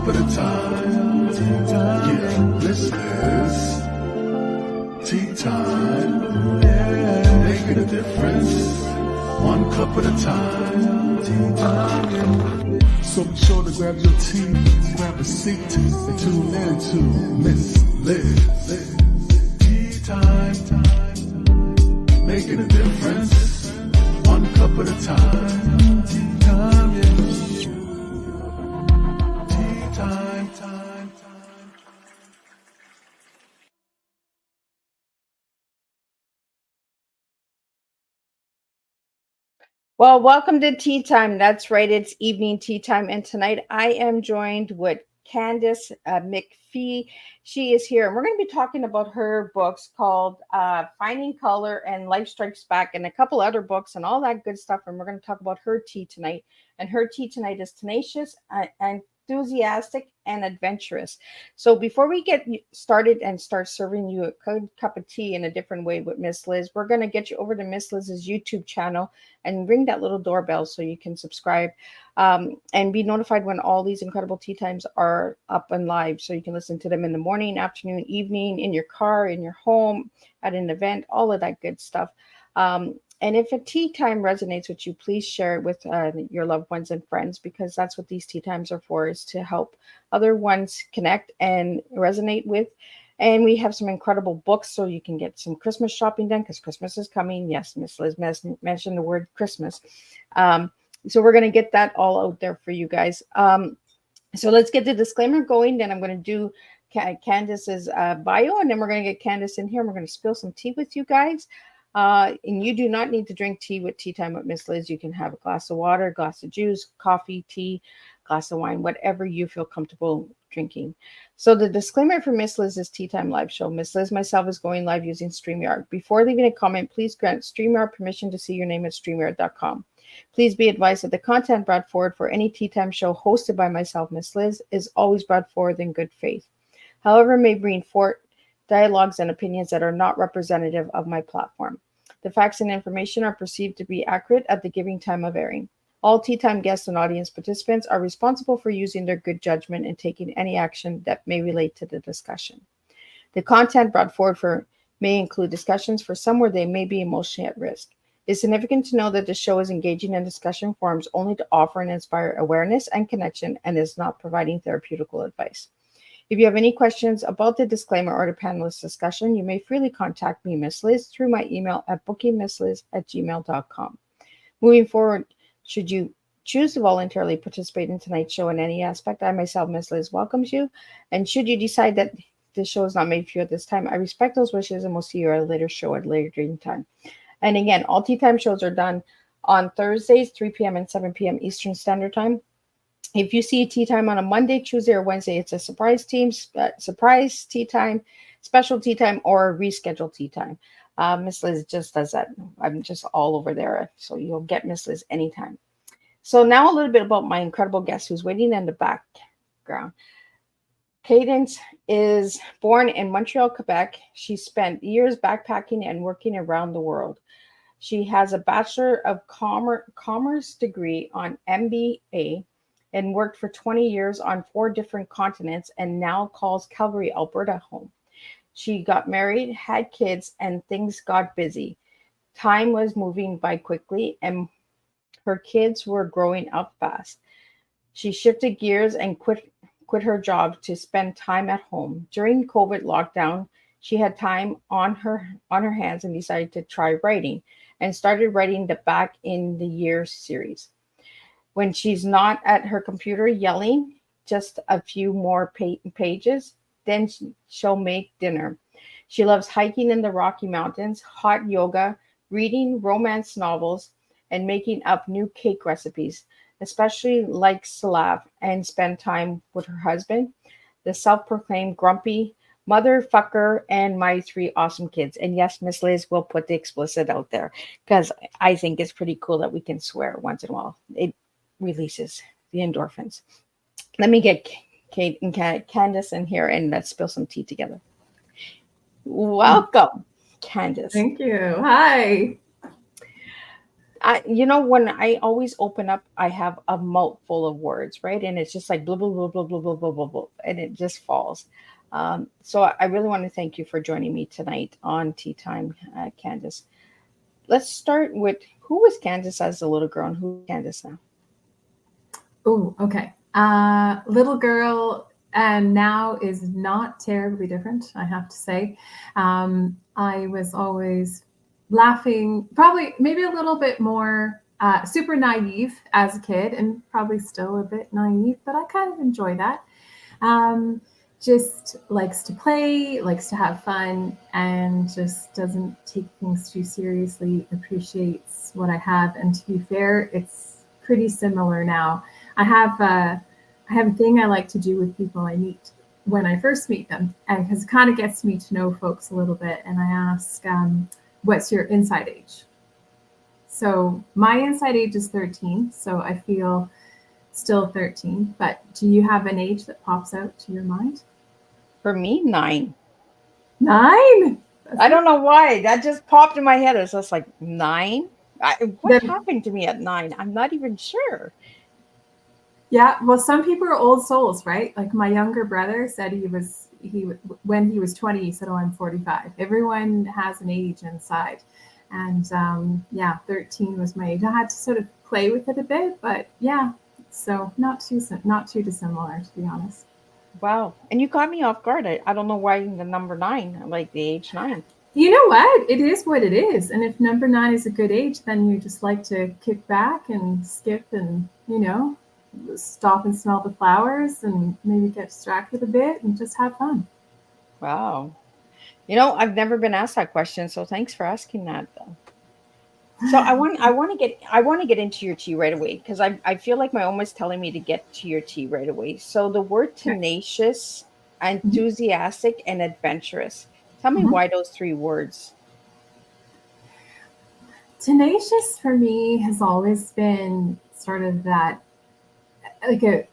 cup at a time. Yeah, this is tea time. Yeah, making a difference. One cup at a time. Tea time. So be sure to grab your tea, grab a seat, and tune in to Miss Liz. Tea time. Making a difference. One cup at a time. Tea time, yeah. Tea time. Well, welcome to Tea Time. That's right, it's evening tea time. And tonight I am joined with Candace MacPhie. She is here, and we're going to be talking about her books called Finding Color and Life Strikes Back, and a couple other books and all that good stuff. And we're going to talk about her tea tonight. And her tea tonight is tenacious, enthusiastic, and adventurous. So before we get started and start serving you a good cup of tea in a different way with Miss Liz, we're going to get you over to Miss Liz's YouTube channel and ring that little doorbell so you can subscribe and be notified when all these incredible tea times are up and live, so you can listen to them in the morning, afternoon, evening, in your car, in your home, at an event, all of that good stuff. And if a tea time resonates with you, please share it with your loved ones and friends, because that's what these tea times are for, is to help other ones connect and resonate with. And we have some incredible books, so you can get some Christmas shopping done, because Christmas is coming. Yes, Miss Liz mentioned the word Christmas. So we're going to get that all out there for you guys. So let's get the disclaimer going. Then I'm going to do Candace's bio, and then we're going to get Candace in here. And we're going to spill some tea with you guys. And you do not need to drink tea with Tea Time with Miss Liz. You can have a glass of water, a glass of juice, coffee, tea, glass of wine, whatever you feel comfortable drinking. So the disclaimer for Miss Liz's Tea Time live show: Miss Liz myself is going live using StreamYard. Before leaving a comment, please grant StreamYard permission to see your name at StreamYard.com. Please be advised that the content brought forward for any Tea Time show hosted by myself, Miss Liz, is always brought forward in good faith. However, may bring forth dialogues and opinions that are not representative of my platform. The facts and information are perceived to be accurate at the giving time of airing. All Tea Time guests and audience participants are responsible for using their good judgment and taking any action that may relate to the discussion. The content brought forward may include discussions for some where they may be emotionally at risk. It's significant to know that the show is engaging in discussion forums only to offer and inspire awareness and connection, and is not providing therapeutical advice. If you have any questions about the disclaimer or the panelist discussion, you may freely contact me, Miss Liz, through my email at bookingmissliz@gmail.com. Moving forward, should you choose to voluntarily participate in tonight's show in any aspect, I myself, Miss Liz, welcomes you. And should you decide that this show is not made for you at this time, I respect those wishes, and we'll see you at a later show at a later date and time. And again, all Tea Time shows are done on Thursdays, 3 p.m. and 7 p.m. Eastern Standard Time. If you see Tea Time on a Monday, Tuesday, or Wednesday, it's a surprise tea time, special tea time, or a rescheduled tea time. Miss Liz just does that. I'm just all over there, so you'll get Miss Liz anytime. So now a little bit about my incredible guest who's waiting in the background. Candace is born in Montreal, Quebec. She spent years backpacking and working around the world. She has a Bachelor of Commerce degree on MBA and worked for 20 years on 4 different continents, and now calls Calgary, Alberta home. She got married, had kids, and things got busy. Time was moving by quickly, and her kids were growing up fast. She shifted gears and quit her job to spend time at home. During COVID lockdown, she had time on her hands and decided to try writing, and started writing the Back in the Year series. When she's not at her computer yelling, just a few more pages, then she'll make dinner. She loves hiking in the Rocky Mountains, hot yoga, reading romance novels, and making up new cake recipes. Especially likes to laugh and spend time with her husband, the self-proclaimed grumpy motherfucker, and my 3 awesome kids. And yes, Miss Liz will put the explicit out there, because I think it's pretty cool that we can swear once in a while. It releases the endorphins. Let me get Kate and Candace in here, and let's spill some tea together. Welcome, Candace. Thank you. Hi. When I always open up, I have a mouth full of words, right? And it's just like blah, blah, blah, blah, blah, blah, blah, blah, blah, and it just falls. So I really want to thank you for joining me tonight on Tea Time, Candace. Let's start with who was Candace as a little girl and who's Candace now? Oh, okay. Little girl and now is not terribly different, I have to say. I was always laughing, probably maybe a little bit more super naive as a kid, and probably still a bit naive, but I kind of enjoy that. Um, just likes to play, likes to have fun, and just doesn't take things too seriously, appreciates what I have. And to be fair, it's pretty similar now. I have I have a thing I like to do with people I meet when I first meet them, and because it kind of gets me to know folks a little bit. And I ask, "What's your inside age?" So my inside age is 13, so I feel still 13. But do you have an age that pops out to your mind? For me, 9. 9. I don't know why. That just popped in my head. It was just like 9. What Then happened to me at 9? I'm not even sure. yeah, well, some people are old souls, right? Like my younger brother said when he was 20, he said, "Oh, I'm 45." Everyone has an age inside, and yeah, 13 was my age. I had to sort of play with it a bit, but yeah, so not too dissimilar, to be honest. Wow. And you caught me off guard. I don't know why the number 9, like the age 9. You know what? It is what it is, and if number 9 is a good age, then you just like to kick back and skip, and stop and smell the flowers and maybe get distracted a bit and just have fun. Wow. I've never been asked that question, so thanks for asking that though. So I want to get into your tea right away because I feel like my almost telling me to get to your tea right away. So the word Okay. tenacious, Mhm. enthusiastic, and adventurous. Tell me Mhm. why those 3 words. Tenacious for me has always been sort of that, like a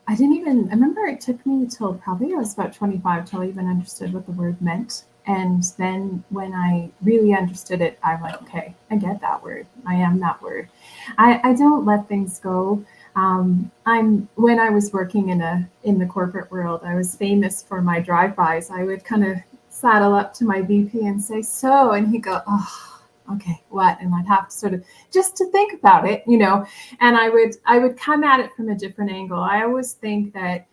I didn't even I remember it took me till probably I was about 25 till I even understood what the word meant. And then when I really understood it, I'm like, okay, I get that word. I am that word. I don't let things go. I'm when I was working in the corporate world, I was famous for my drive-bys. I would kind of saddle up to my VP and say, "So," and he'd go, "Oh, okay, what?" And I'd have to sort of just to think about it. And I would come at it from a different angle. I always think that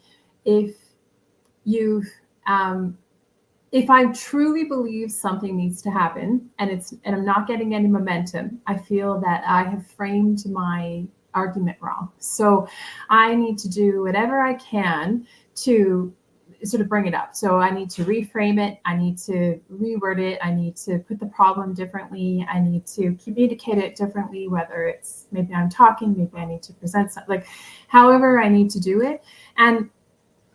if you've if I truly believe something needs to happen and I'm not getting any momentum, I feel that I have framed my argument wrong. So I need to do whatever I can to sort of bring it up. So I need to reframe it. I need to reword it. I need to put the problem differently. I need to communicate it differently, whether it's maybe I'm talking, maybe I need to present something, like however I need to do it. And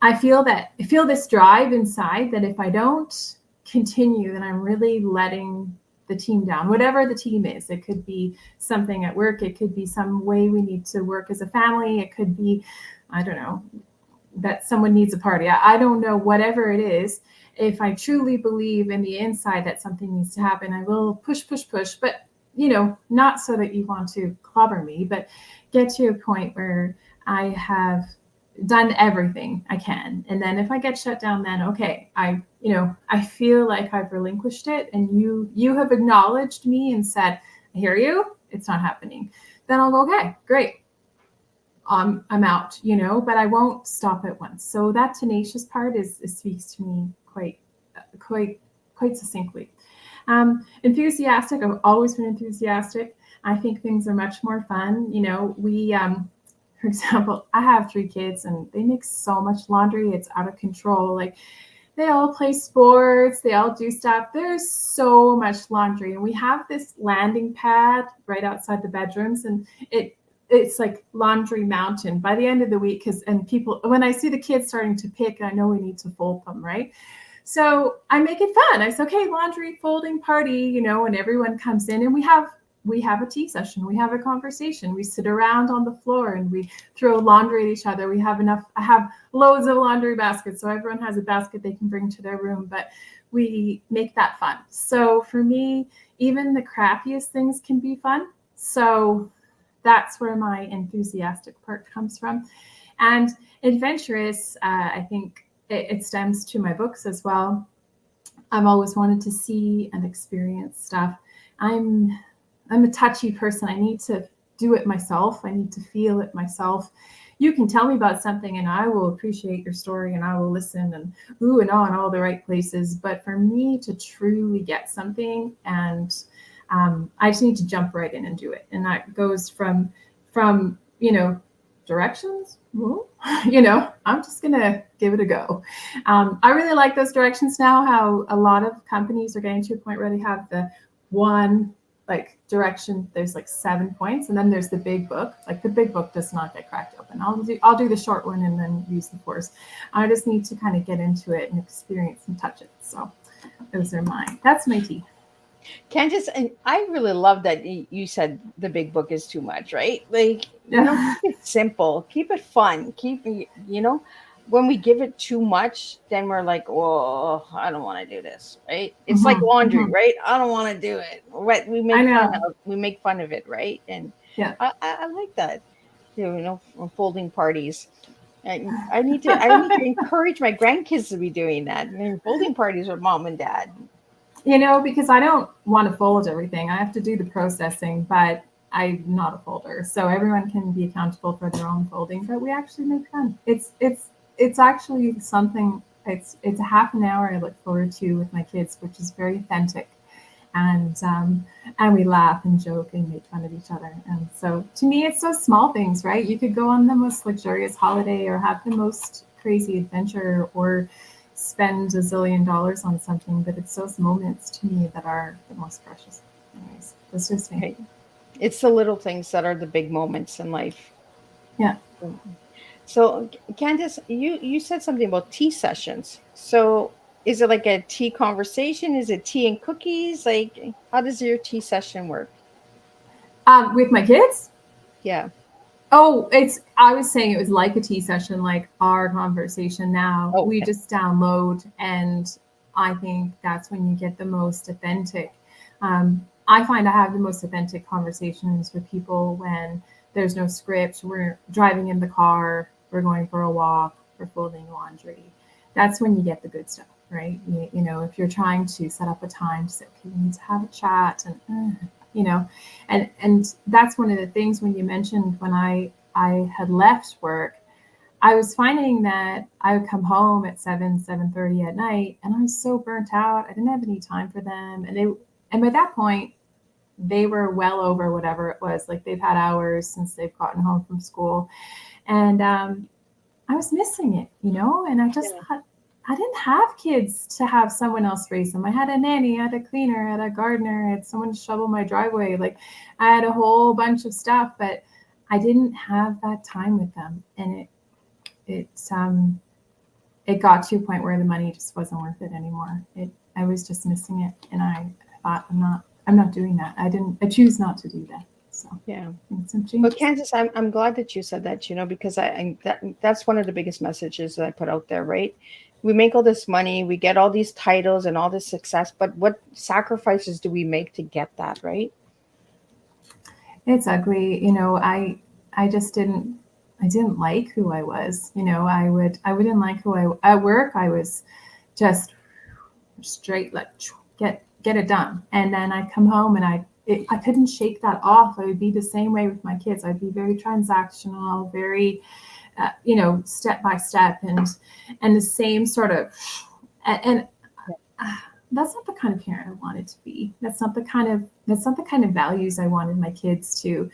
I feel this drive inside that if I don't continue, then I'm really letting the team down, whatever the team is. It could be something at work. It could be some way we need to work as a family. It could be, I don't know, that someone needs a party. I don't know, whatever it is. If I truly believe in the inside that something needs to happen, I will push, push, push. But, not so that you want to clobber me, but get to a point where I have done everything I can. And then if I get shut down, then okay, I feel like I've relinquished it and you have acknowledged me and said, "I hear you, it's not happening." Then I'll go, "Okay, great. I'm out," but I won't stop at once. So that tenacious part is speaks to me quite quite succinctly. Enthusiastic. I've always been enthusiastic. I think things are much more fun. We for example, I have 3 kids and they make so much laundry. It's out of control. Like they all play sports, they all do stuff. There's so much laundry. And we have this landing pad right outside the bedrooms, and it's like laundry mountain by the end of the week. And people, when I see the kids starting to pick, I know we need to fold them, right? So I make it fun. I say, okay, laundry folding party, and everyone comes in and we have a tea session. We have a conversation. We sit around on the floor and we throw laundry at each other. I have loads of laundry baskets, so everyone has a basket they can bring to their room, but we make that fun. So for me, even the crappiest things can be fun. So that's where my enthusiastic part comes from. And adventurous, I think it stems to my books as well. I've always wanted to see and experience stuff. I'm I'm a touchy person. I need to do it myself. I need to feel it myself. You can tell me about something and I will appreciate your story and I will listen and ooh and oh in all the right places. But for me to truly get something, and I just need to jump right in and do it. And that goes from directions. Well, I'm just gonna give it a go. I really like those directions now. How a lot of companies are getting to a point where they have the one direction. There's 7 points, and then there's the big book. The big book does not get cracked open. I'll do the short one and then use the force. I just need to kind of get into it and experience and touch it. So those are mine. That's my tea. Candace, and I really love that you said the big book is too much, right? Keep it simple, keep it fun, when we give it too much, then we're like, oh, I don't want to do this, right? It's like laundry, right? I don't want to do it. Right? We make fun of it, right? And yeah, I like that. Folding parties. I need to encourage my grandkids to be doing that. I mean, folding parties with mom and dad. Because I don't want to fold everything. I have to do the processing, but I'm not a folder. So everyone can be accountable for their own folding, but we actually make fun. It's actually something, it's a half an hour I look forward to with my kids, which is very authentic. And we laugh and joke and make fun of each other. And so to me, it's those small things, right? You could go on the most luxurious holiday or have the most crazy adventure or spend $1 zillion on something, but it's those moments to me that are the most precious. Anyways, that's just me. It's the little things that are the big moments in life. Yeah. So Candace, you said something about tea sessions. So is it like a tea conversation? Is it tea and cookies? How does your tea session work? With my kids? Yeah. Oh, I was saying it was like a tea session, like our conversation now. Okay. We just download, and I think that's when you get the most authentic. I find I have the most authentic conversations with people when there's no script. We're driving in the car, we're going for a walk, we're folding laundry. That's when you get the good stuff, right? If you're trying to set up a time to say, okay, we need to have a chat and and that's one of the things when you mentioned when I had left work, I was finding that I would come home at 7:30 at night and I was so burnt out. I didn't have any time for them. And by that point, they were well over whatever it was. They've had hours since they've gotten home from school. And I was missing it, and I just thought, I didn't have kids to have someone else raise them. I had a nanny, I had a cleaner, I had a gardener, I had someone to shovel my driveway. I had a whole bunch of stuff, but I didn't have that time with them. And it got to a point where the money just wasn't worth it anymore. I was just missing it. And I thought, I'm not doing that. I choose not to do that. So yeah. Well, Candace, I'm glad that you said that, because that's one of the biggest messages that I put out there, right? We make all this money, we get all these titles and all this success, but what sacrifices do we make to get that, right? It's ugly. I just didn't like who I was. I wouldn't like who at work. I was just straight, get it done. And then I'd come home and I couldn't shake that off. I would be the same way with my kids. I'd be very transactional, very, step by step, and the same sort of, and that's not the kind of parent I wanted to be. That's not the kind of values I wanted my kids to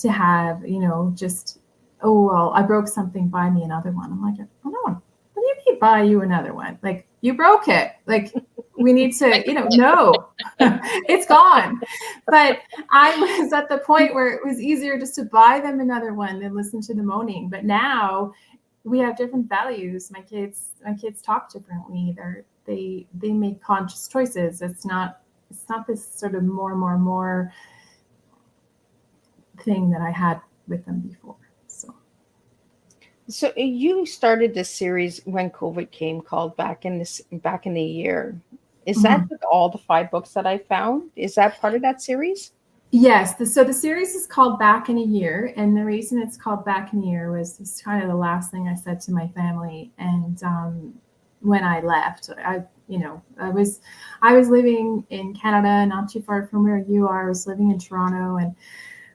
have. Just, oh well, I broke something, buy me another one. I'm like, oh no, what do you mean buy you another one? You broke it. We need to, no, it's gone. But I was at the point where it was easier just to buy them another one than listen to the moaning. But now we have different values. My kids talk differently. They make conscious choices. It's not this sort of more thing that I had with them before. So you started this series when COVID came, called Back in the Year. Is that with all the 5 books that I found? Is that part of that series? Yes. So the series is called Back in a Year. And the reason it's called Back in a Year was it's kind of the last thing I said to my family. And when I left, I was living in Canada, not too far from where you are. I was living in Toronto and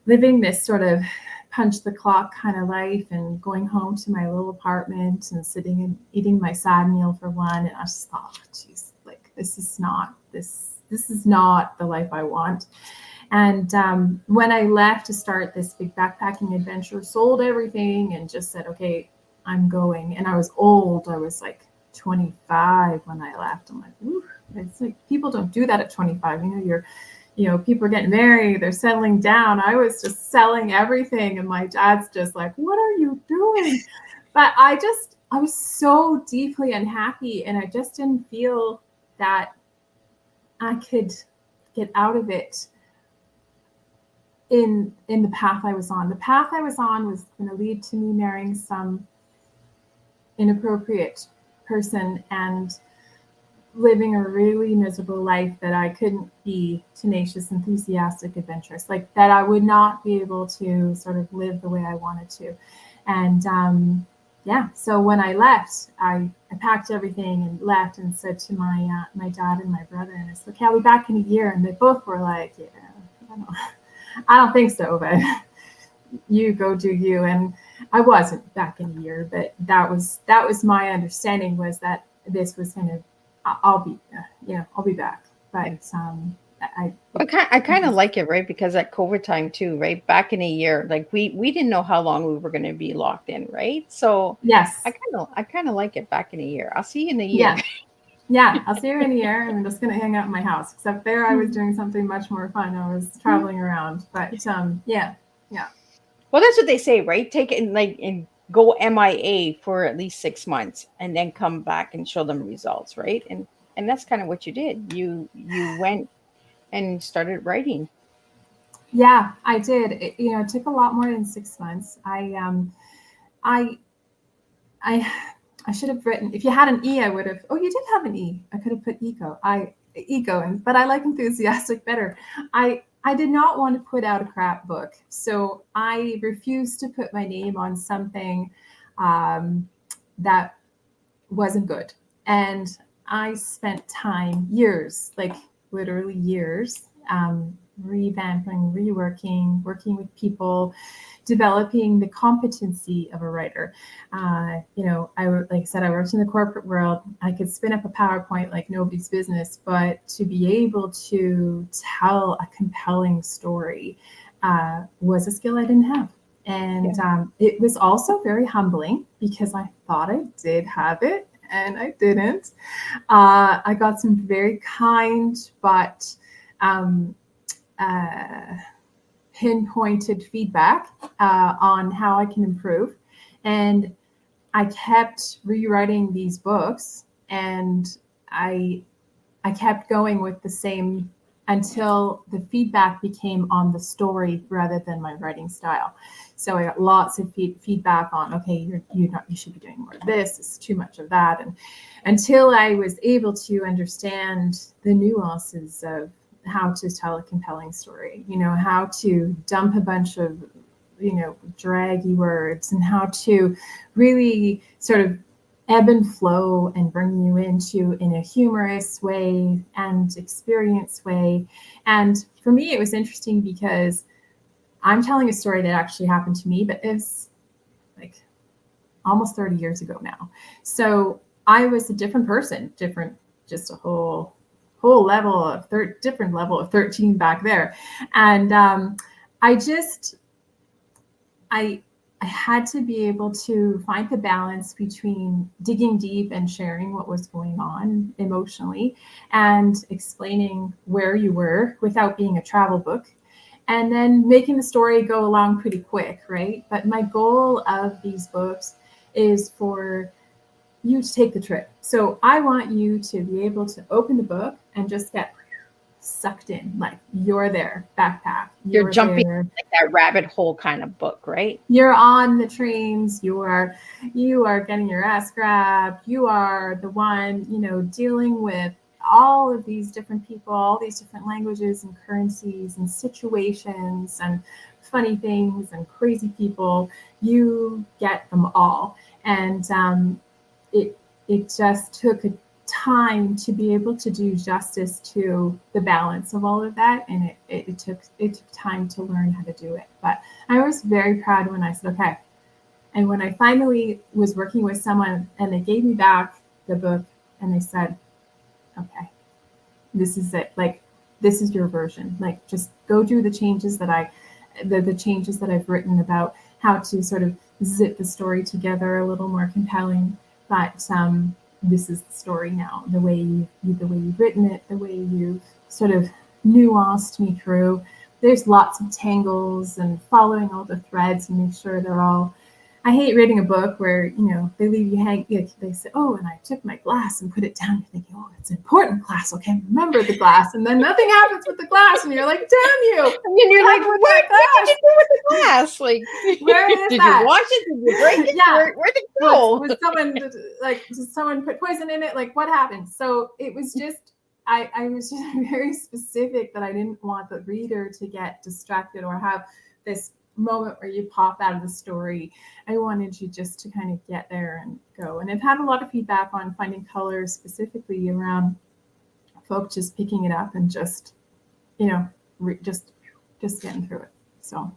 living this sort of punch the clock kind of life, and going home to my little apartment and sitting and eating my sad meal for one. And I just thought, geez, like this is not the life I want. And when I left to start this big backpacking adventure, sold everything and just said, okay, I'm going. And I was old. I was like 25 when I left. I'm like, ooh, it's like people don't do that at 25. People are getting married, they're settling down. I was just selling everything. And my dad's just like, what are you doing? But I was so deeply unhappy, and I just didn't feel that I could get out of it in the path I was on. The path I was on was going to lead to me marrying some inappropriate person and living a really miserable life that I couldn't be tenacious, enthusiastic, adventurous, like that I would not be able to sort of live the way I wanted to. And so when I left, I packed everything and left and said to my dad and my brother, and I said, okay, I'll be back in a year. And they both were like, yeah, I don't think so, but you go do you. And I wasn't back in a year, but that was my understanding, was that this was going to, I'll be back. But I kind of like it, right? Because at COVID time too, right? Back in a year, like we didn't know how long we were going to be locked in, right? So yes, I kind of like it back in a year. I'll see you in a year. Yeah, I'll see you in a year, and I'm just going to hang out in my house. Except there, I was doing something much more fun. I was traveling around, but yeah. Well, that's what they say, right? Take it and go MIA for at least 6 months, and then come back and show them results, right? And that's kind of what you did. You went and started writing. Yeah, I did. It took a lot more than 6 months. I should have written. If you had an E, I would have. Oh, you did have an E. I could have put ego, but I like enthusiastic better. I did not want to put out a crap book, so I refused to put my name on something that wasn't good. And I spent time, years, like literally years, revamping, reworking, working with people, developing the competency of a writer. Like I said, I worked in the corporate world. I could spin up a PowerPoint like nobody's business, but to be able to tell a compelling story was a skill I didn't have. And it was also very humbling, because I thought I did have it and I didn't. I got some very kind but pinpointed feedback on how I can improve. And I kept rewriting these books, and I kept going with the same until the feedback became on the story rather than my writing style. So I got lots of feedback on, okay, you should be doing more of this. It's too much of that. And until I was able to understand the nuances of how to tell a compelling story, how to dump a bunch of, draggy words, and how to really sort of ebb and flow and bring you into in a humorous way and experience way. And for me, it was interesting because I'm telling a story that actually happened to me, but it's like almost 30 years ago now. So I was a different person, just a whole level of different level of 13 back there. And I had to be able to find the balance between digging deep and sharing what was going on emotionally and explaining where you were without being a travel book, and then making the story go along pretty quick, right? But my goal of these books is for you to take the trip. So I want you to be able to open the book and just get sucked in, like you're there, backpack. You're jumping there, like that rabbit hole kind of book, right? You're on the trains. You are getting your ass grabbed. You are the one, dealing with all of these different people, all these different languages and currencies and situations and funny things and crazy people. You get them all. And it just took a time to be able to do justice to the balance of all of that, and it took time to learn how to do it. But I was very proud when I said okay, and when I finally was working with someone and they gave me back the book and they said, okay, this is it, like this is your version, like just go do the changes that the changes that I've written about how to sort of zip the story together a little more compelling. But this is the story now, the way you've written it, the way you've sort of nuanced me through. There's lots of tangles and following all the threads and make sure they're all. I hate reading a book where, they leave you hang. They say, oh, and I took my glass and put it down. You're thinking, oh, it's an important glass. Okay, remember the glass. And then nothing happens with the glass. And you're like, damn you. And you're like, what did you do with the glass? Like, where is did that? you wash it? Did you break it? Yeah. Where'd it go? Did someone put poison in it? Like, what happened? So it was just, I was just very specific that I didn't want the reader to get distracted or have this moment where you pop out of the story. I wanted you just to kind of get there and go. And I've had a lot of feedback on finding colors specifically around folk just picking it up and just, just getting through it. So.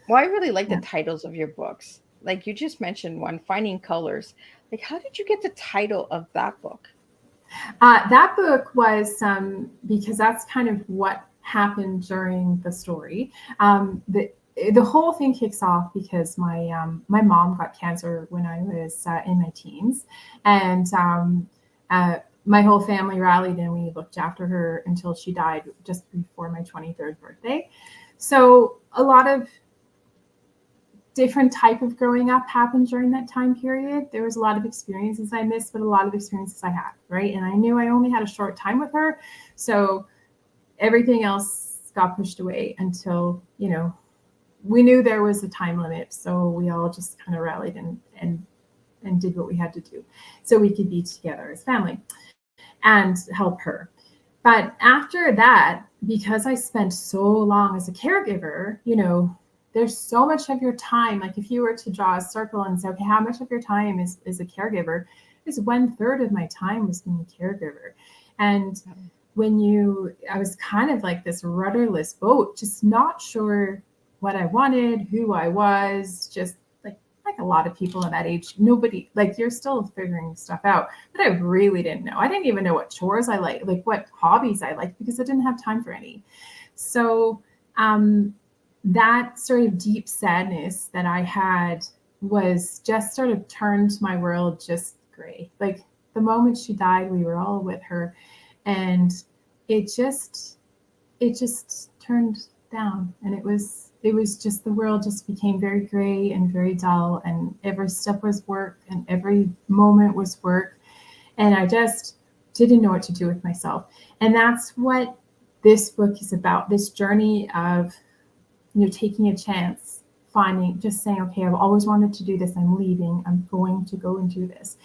Well, I really like the titles of your books. Like you just mentioned one, Finding Colors. Like, how did you get the title of that book? That book was because that's kind of what happened during the story. The whole thing kicks off because my mom got cancer when I was in my teens, and my whole family rallied and we looked after her until she died just before my 23rd birthday. So a lot of different type of growing up happened during that time period. There was a lot of experiences I missed, but a lot of experiences I had, right? And I knew I only had a short time with her, so everything else got pushed away until, we knew there was a time limit. So we all just kind of rallied and did what we had to do so we could be together as family and help her. But after that, because I spent so long as a caregiver, there's so much of your time. Like if you were to draw a circle and say, okay, how much of your time is a caregiver? Is 1/3 of my time was being a caregiver. And I was kind of like this rudderless boat, just not sure what I wanted, who I was, just like a lot of people at that age, nobody, like you're still figuring stuff out, but I really didn't know. I didn't even know what chores I like what hobbies I liked, because I didn't have time for any. So that sort of deep sadness that I had was just sort of turned my world just gray. Like the moment she died, we were all with her, and it just turned down, and it was just, the world just became very gray and very dull, and every step was work and every moment was work, and I just didn't know what to do with myself. And that's what this book is about, this journey of taking a chance, just saying, okay, I've always wanted to do this, I'm leaving, I'm going to go and do this.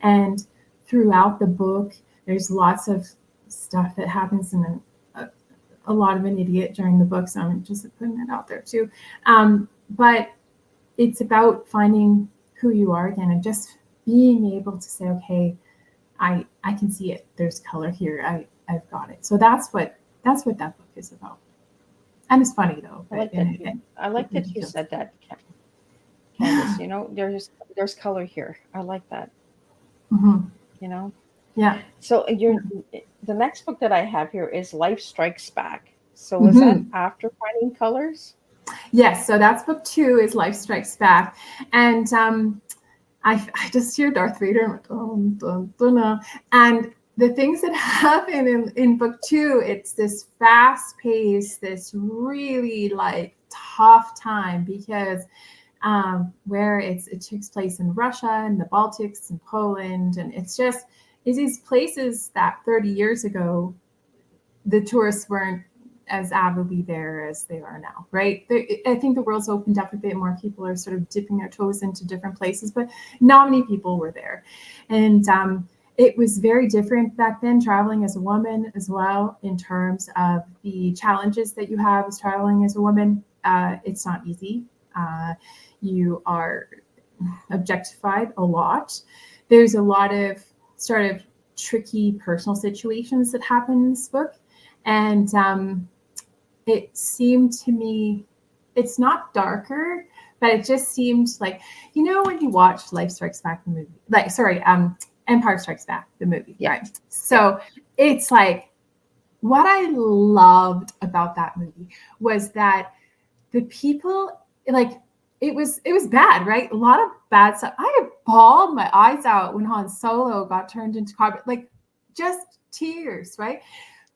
And throughout the book, there's lots of stuff that happens, in a lot of an idiot during the book, so I'm just putting that out there too. But it's about finding who you are again, and just being able to say, okay, I can see it. There's color here. I've got it. So that's what that book is about. And it's funny though. I like that you said that, Candace. There's color here. I like that. Mm-hmm. Yeah. So the next book that I have here is Life Strikes Back. So was that after Finding Colors? Yes. So that's book 2 is Life Strikes Back. And I just hear Darth Vader. Dun, dun, dun, dun. And the things that happen in book 2, it's this fast pace, this really tough time, because where it takes place in Russia and the Baltics and Poland. And it's these places that 30 years ago, the tourists weren't as avidly there as they are now, right? I think the world's opened up a bit more. People are sort of dipping their toes into different places, but not many people were there. And it was very different back then, traveling as a woman as well, in terms of the challenges that you have as traveling as a woman. It's not easy. You are objectified a lot. There's a lot of sort of tricky personal situations that happen in this book. And it seemed to me, it's not darker, but it just seemed like, you know, when you watch Life Strikes Back, the movie, Empire Strikes Back, the movie, Yeah. right? So it's like, what I loved about that movie was that the people, like, it was bad, right? A lot of bad stuff. I had bawled my eyes out when Han Solo got turned into carbon, like just tears, right?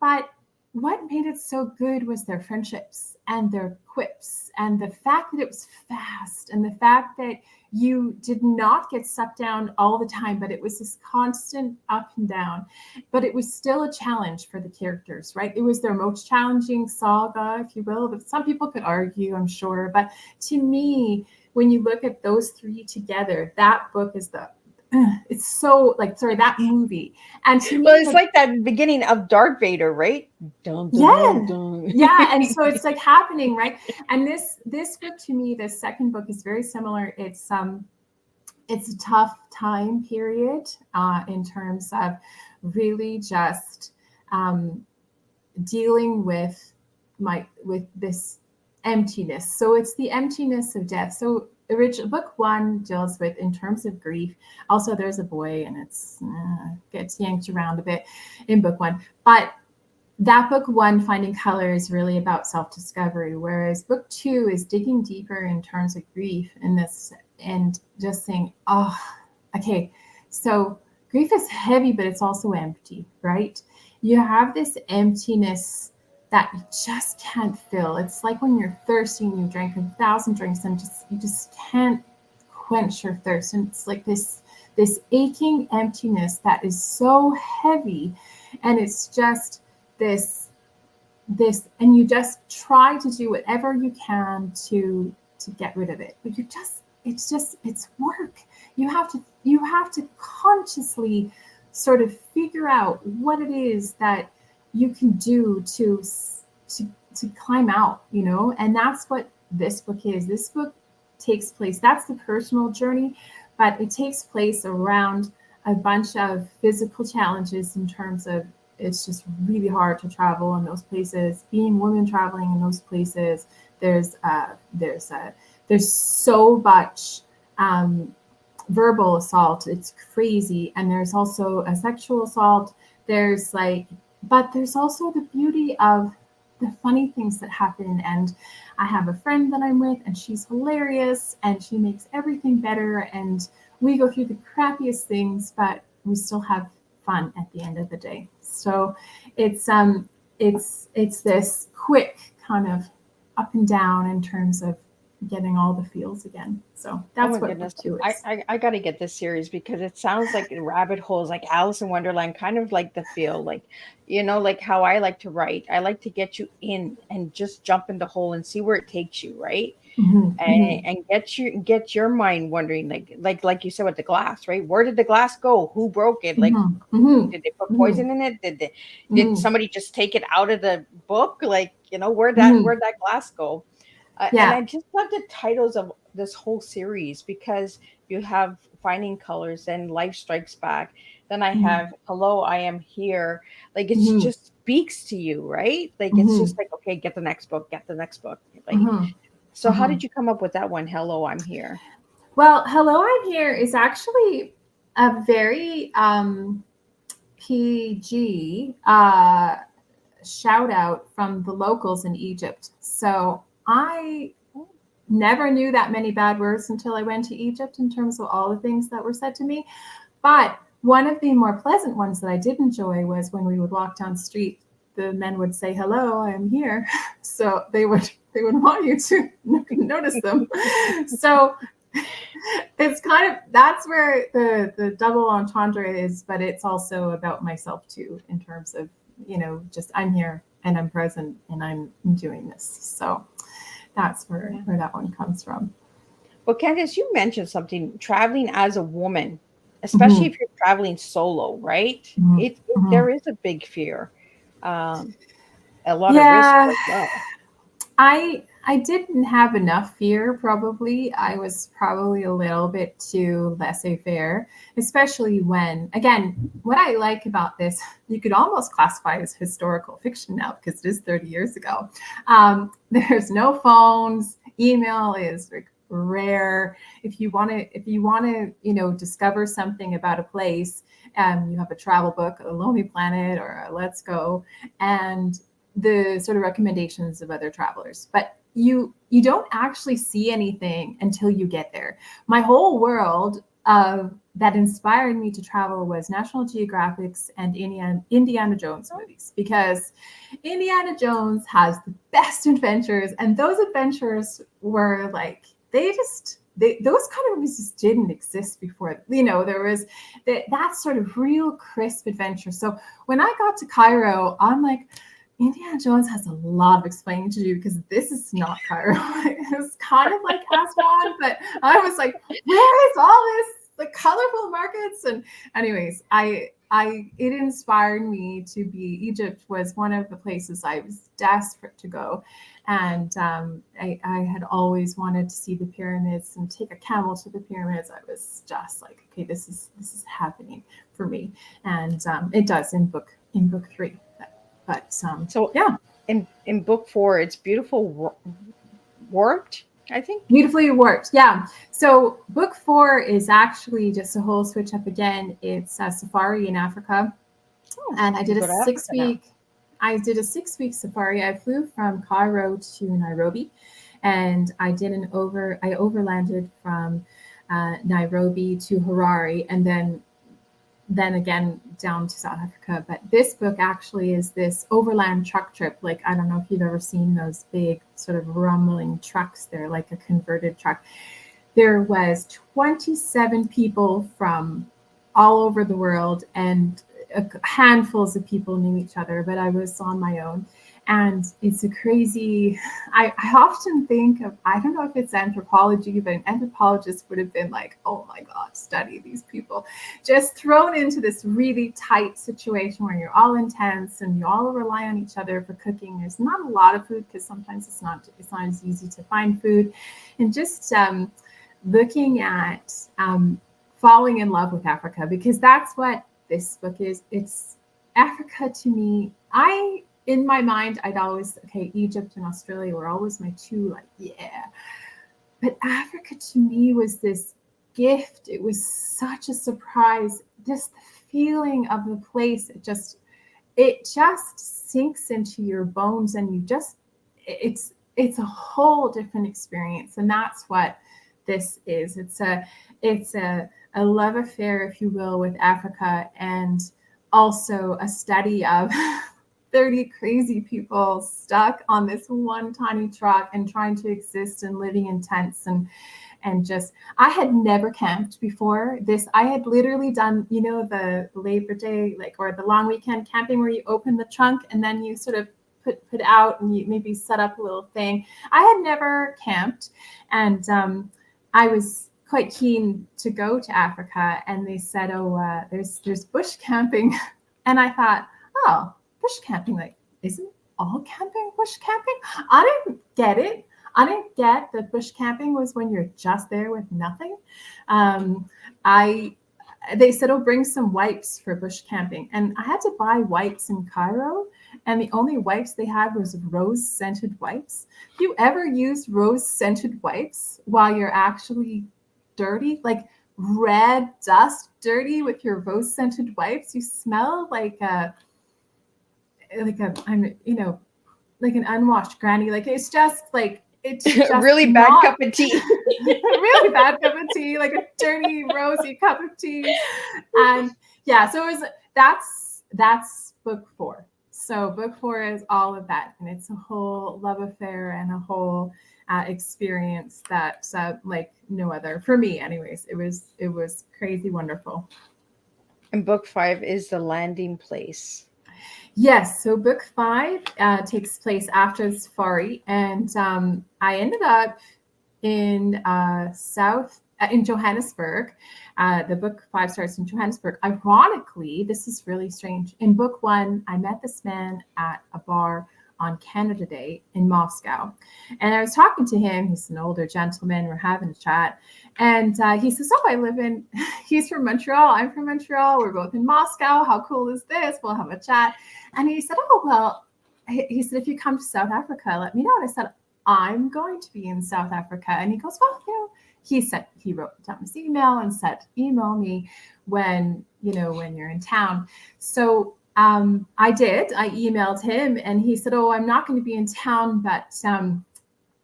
But what made it so good was their friendships and their quips and the fact that it was fast and the fact that you did not get sucked down all the time, but it was this constant up and down. But it was still a challenge for the characters, right? It was their most challenging saga, if you will. Some people could argue, I'm sure. But to me, when you look at those three together, that book is it's so that movie. And to me, well, it's like that beginning of Darth Vader, right? Dun, dun, yeah, dun, dun. yeah. And so it's like happening, right? And this book, to me, this second book is very similar. It's a tough time period in terms of really just dealing with this emptiness. So it's the emptiness of death. So original book one deals with, in terms of grief. Also, there's a boy, and it's gets yanked around a bit in book one. But that book one, Finding Color, is really about self-discovery, whereas book two is digging deeper in terms of grief in this, and just saying, oh, okay, so grief is heavy, but it's also empty, right? You have this emptiness that you just can't fill. It's like when you're thirsty and you drink 1,000 drinks and you just can't quench your thirst. And it's like this aching emptiness that is so heavy, and it's just this, and you just try to do whatever you can to get rid of it. But it's work. You have to consciously sort of figure out what it is that you can do to climb out, you know. And that's what this book is. This book takes place, that's the personal journey, but it takes place around a bunch of physical challenges in terms of, it's just really hard to travel in those places. Being women traveling in those places, there's so much verbal assault. It's crazy, and there's also a sexual assault. But there's also the beauty of the funny things that happen. And I have a friend that I'm with, and she's hilarious, and she makes everything better. And we go through the crappiest things, but we still have fun at the end of the day. So it's this quick kind of up and down in terms of getting all the feels again. So that's what book two is. I got to get this series, because it sounds like rabbit holes, like Alice in Wonderland, kind of like the feel, like, you know, like how I like to write. I like to get you in and just jump in the hole and see where it takes you, right? Mm-hmm, And get your mind wondering, like you said with the glass, right? Where did the glass go? Who broke it? Like, did they put poison in it? Did somebody just take it out of the book? Like, you know, where'd that glass go? And I just love the titles of this whole series, because you have Finding Colors and Life Strikes Back. Then I have Hello, I Am Here. Like, it just speaks to you, right? Like, it's just like, okay, get the next book. Like, so how did you come up with that one, Hello, I'm Here? Well, Hello, I'm Here is actually a very PG shout out from the locals in Egypt. So I never knew that many bad words until I went to Egypt, in terms of all the things that were said to me. But one of the more pleasant ones that I did enjoy was when we would walk down the street, the men would say, "Hello, I am here." So they would want you to notice them. So it's kind of, that's where the double entendre is, but it's also about myself too, in terms of, you know, just I'm here and I'm present and I'm doing this. So that's where that one comes from. Well, Candace, you mentioned something, traveling as a woman. especially if you're traveling solo, right? Mhm. There is a big fear, um, a lot of risk Yeah, as well. I didn't have enough fear, probably. I was probably a little bit too laissez-faire, especially when, again, what I like about this, you could almost classify as historical fiction now because it is 30 years ago. There's no phones. Email is like rare. If you want to, discover something about a place, you have a travel book, a Lonely Planet or a Let's Go, and the sort of recommendations of other travelers. But you don't actually see anything until you get there. My whole world that inspired me to travel was National Geographic's and Indiana Jones movies, because Indiana Jones has the best adventures, and those adventures were like, those kind of movies just didn't exist before. There was that sort of real crisp adventure. So when I got to Cairo, I'm like, Indiana Jones has a lot of explaining to do because this is not Cairo. It was kind of like Aswan, but I was like, where is all this, the colorful markets? And anyways, it inspired me to be. Egypt was one of the places I was desperate to go, and I had always wanted to see the pyramids and take a camel to the pyramids. I was just like, okay, this is happening for me, and it does in book 3. But So yeah, in book 4, it's beautiful warped, I think. beautifully worked. Yeah. So book 4 is actually just a whole switch up again. It's a safari in Africa, and I did Go a to Africa now. 6-week. I did a 6-week safari. I flew from Cairo to Nairobi, and I overlanded from Nairobi to Harare, and then again down to South Africa. But this book actually is this overland truck trip. Like, I don't know if you've ever seen those big sort of rumbling trucks. They're like a converted truck. There was 27 people from all over the world, and handfuls of people knew each other, but I was on my own. And it's a crazy, I often think of, I don't know if it's anthropology, but an anthropologist would have been like, oh my God, study these people. Just thrown into this really tight situation where you're all intense and you all rely on each other for cooking. There's not a lot of food because sometimes it's not as easy to find food. And just looking at falling in love with Africa, because that's what this book is. It's Africa to me. In my mind, I'd always, Egypt and Australia were always my two, like, yeah. But Africa to me was this gift. It was such a surprise. Just the feeling of the place, it just sinks into your bones, and it's a whole different experience. And that's what this is. It's a love affair, if you will, with Africa, and also a study of 30 crazy people stuck on this one tiny truck and trying to exist and living in tents, and just, I had never camped before this. I had literally done, the Labor Day, or the long weekend camping, where you open the trunk and then you sort of put out and you maybe set up a little thing. I had never camped, and I was quite keen to go to Africa, and they said, there's bush camping. And I thought, oh, bush camping, isn't all camping bush camping? I didn't get it. I didn't get that bush camping was when you're just there with nothing. They said, bring some wipes for bush camping. And I had to buy wipes in Cairo, and the only wipes they had was rose-scented wipes. Have you ever used rose-scented wipes while you're actually dirty? Like red dust dirty with your rose-scented wipes? You smell like an unwashed granny. It's just really bad not, cup of tea. really bad cup of tea, like a dirty rosy cup of tea. And yeah, so that's book 4. So book 4 is all of that, and it's a whole love affair and a whole experience that like no other, for me anyways. It was crazy wonderful. And book 5 is the landing place. Yes, so book 5 takes place after the safari, and I ended up in in Johannesburg. The book 5 Stars in Johannesburg. Ironically, this is really strange. In book 1, I met this man at a bar on Canada Day in Moscow. And I was talking to him. He's an older gentleman. We're having a chat. And he says, he's from Montreal. I'm from Montreal. We're both in Moscow. How cool is this? We'll have a chat. And he said, he said, if you come to South Africa, let me know. And I said, I'm going to be in South Africa. And he goes, he wrote down his email and said, email me when you're in town. So I did. I emailed him and he said, I'm not going to be in town, but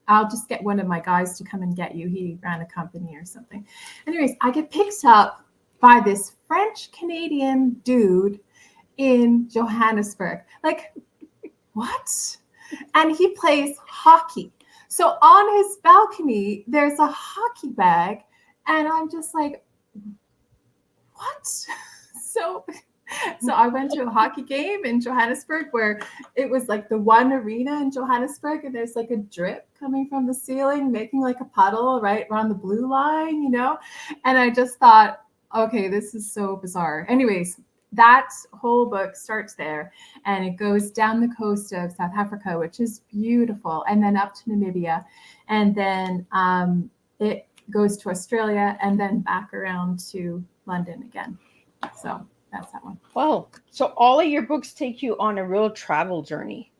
I'll just get one of my guys to come and get you. He ran a company or something. Anyways, I get picked up by this French Canadian dude in Johannesburg. Like, what? And he plays hockey. So on his balcony, there's a hockey bag. And I'm just like, what? So I went to a hockey game in Johannesburg where it was like the one arena in Johannesburg, and there's like a drip coming from the ceiling, making like a puddle right around the blue line, And I just thought, okay, this is so bizarre. Anyways, that whole book starts there, and it goes down the coast of South Africa, which is beautiful, and then up to Namibia, and then it goes to Australia, and then back around to London again. So that's that one. Wow. So all of your books take you on a real travel journey.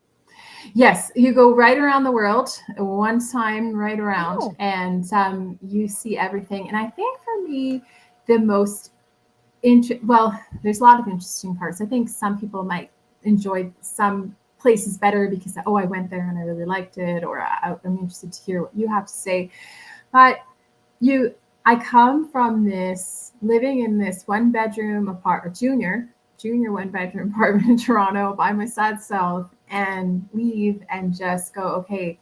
Yes, you go right around the world, one time right around, and you see everything. And I think for me, the most there's a lot of interesting parts. I think some people might enjoy some places better because, I went there and I really liked it, or I'm interested to hear what you have to say. But I come from this living in this one-bedroom apartment, junior one-bedroom apartment in Toronto by my sad self, and leave and just go, okay,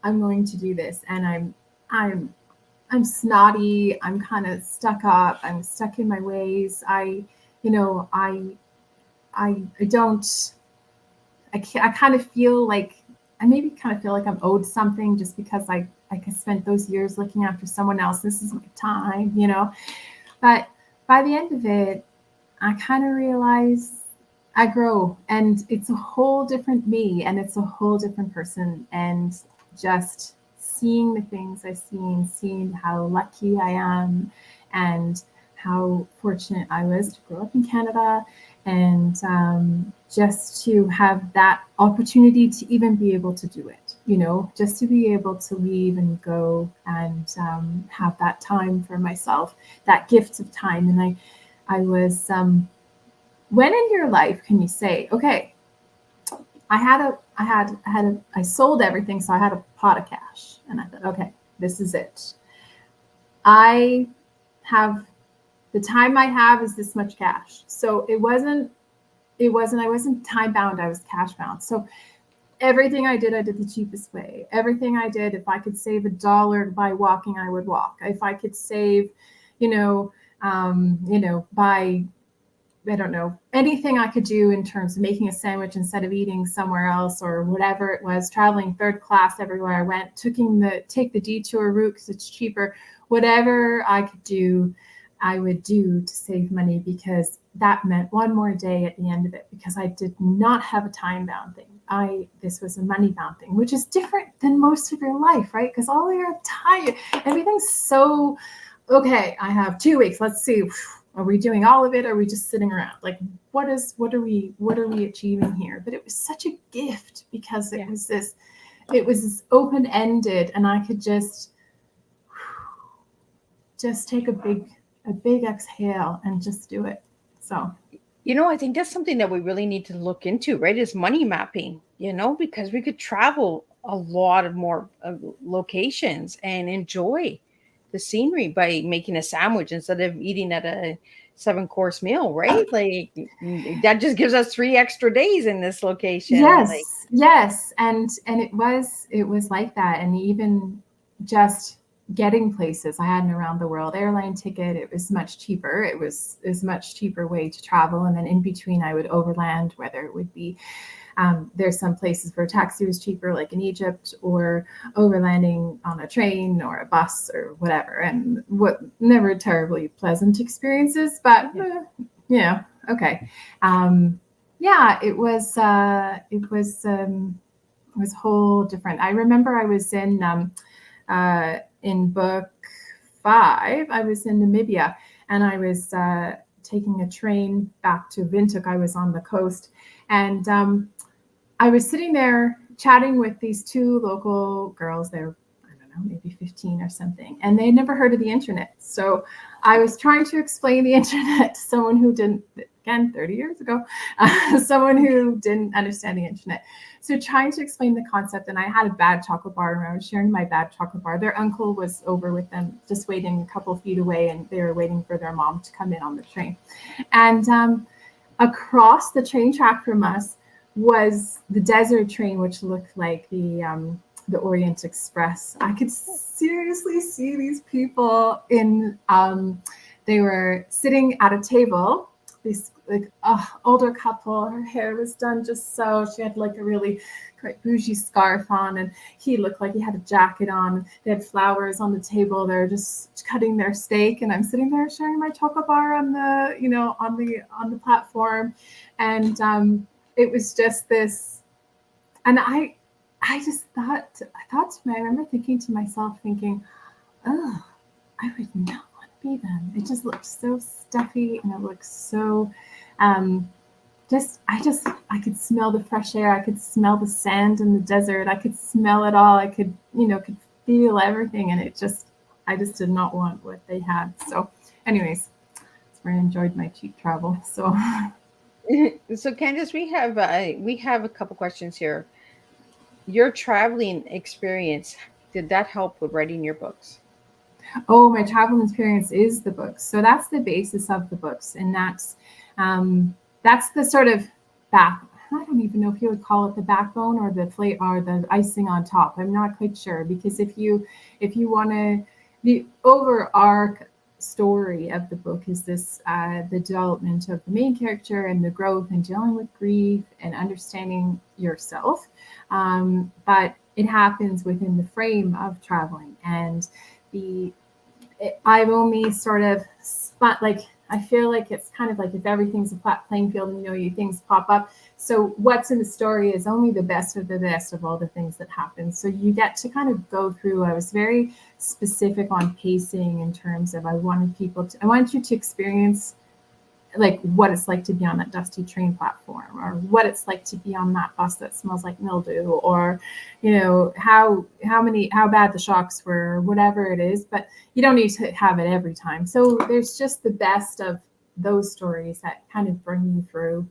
I'm going to do this. And I'm snotty. I'm kind of stuck up. I'm stuck in my ways. I kind of feel like I'm owed something just because I spent those years looking after someone else. This is my time, But by the end of it, I kind of realize I grow, and it's a whole different me, and it's a whole different person. And just seeing the things I've seeing how lucky I am, and how fortunate I was to grow up in Canada, and just to have that opportunity to even be able to do it, just to be able to leave and go and have that time for myself, that gift of time. And I was, when in your life can you say, okay, I sold everything, so I had a pot of cash, and I thought, okay, this is it. The time I have is this much cash. So I wasn't time bound, I was cash bound. So everything I did the cheapest way. Everything I did, if I could save $1 by walking, I would walk. If I could save, by, I don't know, anything I could do in terms of making a sandwich instead of eating somewhere else, or whatever it was, traveling third class everywhere I went, take the detour route because it's cheaper. Whatever I could do, I would do to save money, because that meant one more day at the end of it, because I did not have a time-bound thing. This was a money-bound thing, which is different than most of your life, right? Because all your time, everything's so, okay, I have 2 weeks. Let's see. Are we doing all of it? Or are we just sitting around? Like, what are we achieving here? But it was such a gift, because it was this open-ended, and I could just take a big exhale and just do it. So, I think that's something that we really need to look into, right? Is money mapping, because we could travel a lot of more locations and enjoy the scenery by making a sandwich instead of eating at a 7-course meal, right? Like, that just gives us 3 extra days in this location. Yes. And it was like that. And even just getting places. I had an around the world airline ticket. It was much cheaper. It was much cheaper way to travel. And then in between, I would overland, whether it would be there's some places where taxi was cheaper, like in Egypt, or overlanding on a train or a bus or whatever. And what never terribly pleasant experiences, but yeah, okay. Yeah, it was whole different. I remember I was in book 5. I was in Namibia, and I was taking a train back to Windhoek. I was on the coast, and I was sitting there chatting with these 2 local girls. They're, I don't know, maybe 15 or something, and they had never heard of the internet. So I was trying to explain the internet to someone who didn't, again, 30 years ago, someone who didn't understand the internet. So trying to explain the concept, and I had a bad chocolate bar, and I was sharing my bad chocolate bar. Their uncle was over with them, just waiting a couple feet away, and they were waiting for their mom to come in on the train. And across the train track from us was the desert train, which looked like the Orient Express. I could seriously see these people in, they were sitting at a table, this like older couple. Her hair was done just so. She had like a really quite bougie scarf on, and he looked like he had a jacket on. They had flowers on the table. They're just cutting their steak, and I'm sitting there sharing my chocolate bar on the, on the platform, and it was just this, and I remember thinking to myself, oh, I would not want to be them. It just looked so stuffy, and it looked so, I could smell the fresh air. I could smell the sand in the desert. I could smell it all. I could feel everything, and I just did not want what they had. So, anyways, that's where I enjoyed my cheap travel. So. So Candace, we have a couple questions here. Your traveling experience, did that help with writing your books? Oh, my travel experience is the books. So that's the basis of the books, and that's the sort of I don't even know if you would call it the backbone or the plate or the icing on top. I'm not quite sure, because if you want to, the overarch story of the book is this the development of the main character and the growth and dealing with grief and understanding yourself, but it happens within the frame of traveling. And I've only sort of I feel like it's kind of like if everything's a flat playing field and things pop up. So what's in the story is only the best of all the things that happen. So you get to kind of go through. I was very specific on pacing in terms of I wanted you to experience like what it's like to be on that dusty train platform, or what it's like to be on that bus that smells like mildew, or how bad the shocks were, or whatever it is. But you don't need to have it every time. So there's just the best of those stories that kind of bring you through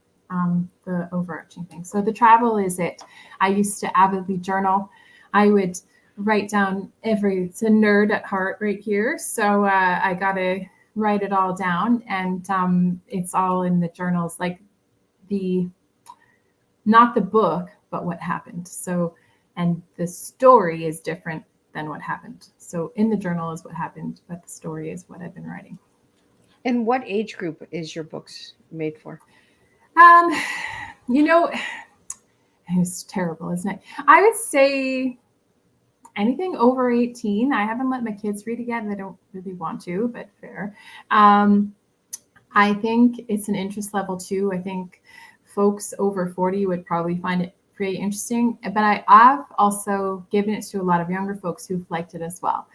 the overarching thing. So the travel is it. I used to avidly journal. I would write down it's a nerd at heart right here, so I gotta write it all down, and it's all in the journals, like not the book, but what happened. So, and the story is different than what happened. So in the journal is what happened, but the story is what I've been writing. And what age group is your books made for? It's terrible, isn't it? I would say anything over 18. I haven't let my kids read it yet, and they don't really want to, but fair. I think it's an interest level too. I think folks over 40 would probably find it pretty interesting, but I've also given it to a lot of younger folks who've liked it as well.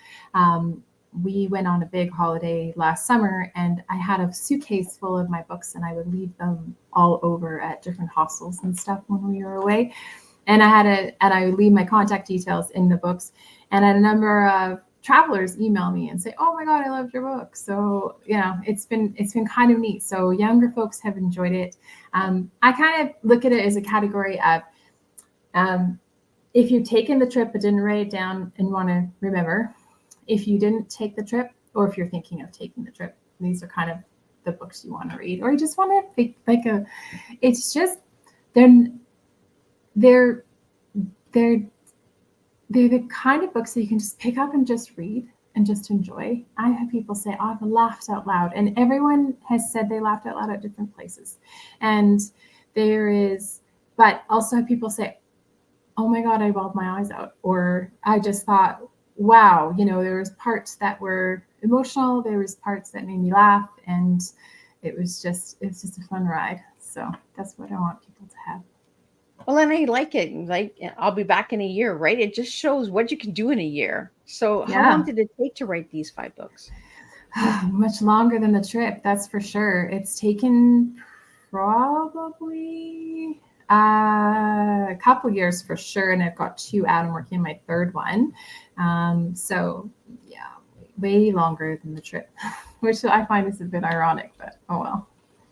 We went on a big holiday last summer, and I had a suitcase full of my books, and I would leave them all over at different hostels and stuff when we were away. And I would leave my contact details in the books, and I had a number of travelers email me and say, "Oh my God, I loved your book." So it's been kind of neat. So younger folks have enjoyed it. I kind of look at it as a category of if you've taken the trip but didn't write it down and want to remember, if you didn't take the trip, or if you're thinking of taking the trip. These are kind of the books you want to read, or you just want to think it's just they're the kind of books that you can just pick up and just read. and just enjoy. I have people say, oh, I've laughed out loud. And everyone has said they laughed out loud at different places. And but also have people say, oh my God, I bawled my eyes out. Or I just thought, wow, there was parts that were emotional. There was parts that made me laugh. And it was just a fun ride. So that's what I want people to have. Well, and I like it. Like, I'll be back in a year, right? It just shows what you can do in a year. So how long did it take to write these 5 books? Much longer than the trip, that's for sure. It's taken probably a couple years for sure, and I've got 2 out. I'm working on my 3rd one. So yeah, way longer than the trip, which I find is a bit ironic, but oh well.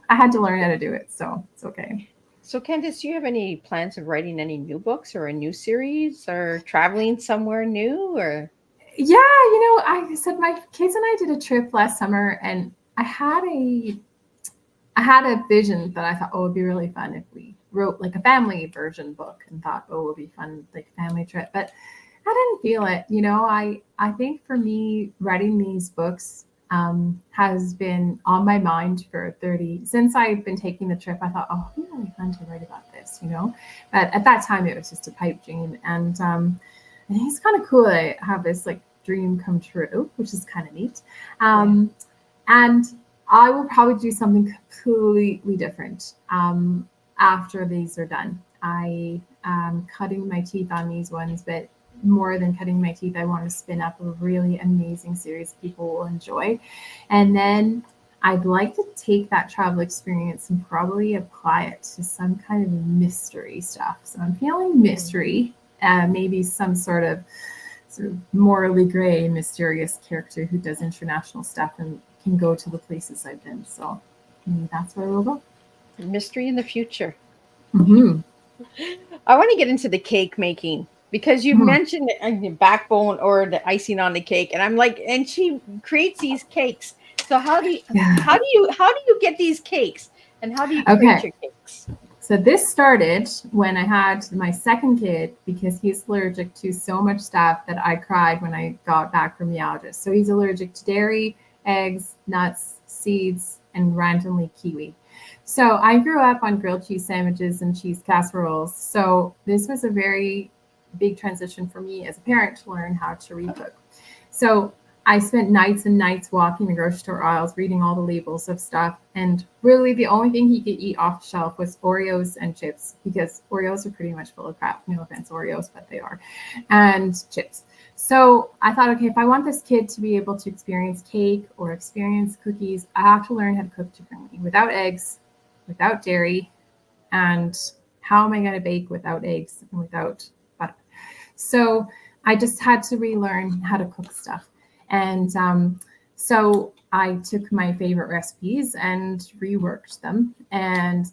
I had to learn how to do it, so it's okay. So, Candace, do you have any plans of writing any new books or a new series or traveling somewhere new? Or Yeah, I said my kids and I did a trip last summer, and I had a vision that I thought, oh, it would be really fun if we wrote like a family version book, and thought, oh, it would be fun, like a family trip. But I didn't feel it. I think for me, writing these books has been on my mind since I've been taking the trip. I thought, oh, it'd be really fun to write about this, But at that time, it was just a pipe dream. And I think it's kind of cool I have this like dream come true, which is kind of neat. And I will probably do something completely different after these are done. I am cutting my teeth on these ones, but more than cutting my teeth, I want to spin up a really amazing series people will enjoy. And then I'd like to take that travel experience and probably apply it to some kind of mystery stuff. So I'm feeling mystery, maybe some sort of morally gray, mysterious character who does international stuff and can go to the places I've been. So maybe that's where we'll go. mystery in the future. Mm-hmm. I want to get into the cake making because you mentioned the backbone or the icing on the cake, and I'm like, and she creates these cakes. So how do you get these cakes, and how do you create your cakes? So this started when I had my 2nd kid, because he's allergic to so much stuff that I cried when I got back from meowologist. So he's allergic to dairy, eggs, nuts, seeds, and randomly kiwi. So I grew up on grilled cheese sandwiches and cheese casseroles. So this was a very big transition for me as a parent to learn how to recook. So I spent nights and nights walking the grocery store aisles, reading all the labels of stuff. And really the only thing he could eat off the shelf was Oreos and chips, because Oreos are pretty much full of crap. No offense, Oreos, but they are. And chips. So I thought, okay, if I want this kid to be able to experience cake or experience cookies, I have to learn how to cook differently, without eggs, without dairy. And how am I going to bake without eggs and without butter? So I just had to relearn how to cook stuff. And so I took my favorite recipes and reworked them. And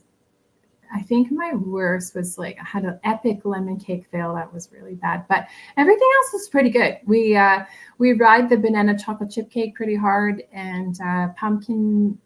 I think my worst was I had an epic lemon cake fail that was really bad, but everything else was pretty good. We ride the banana chocolate chip cake pretty hard, and pumpkin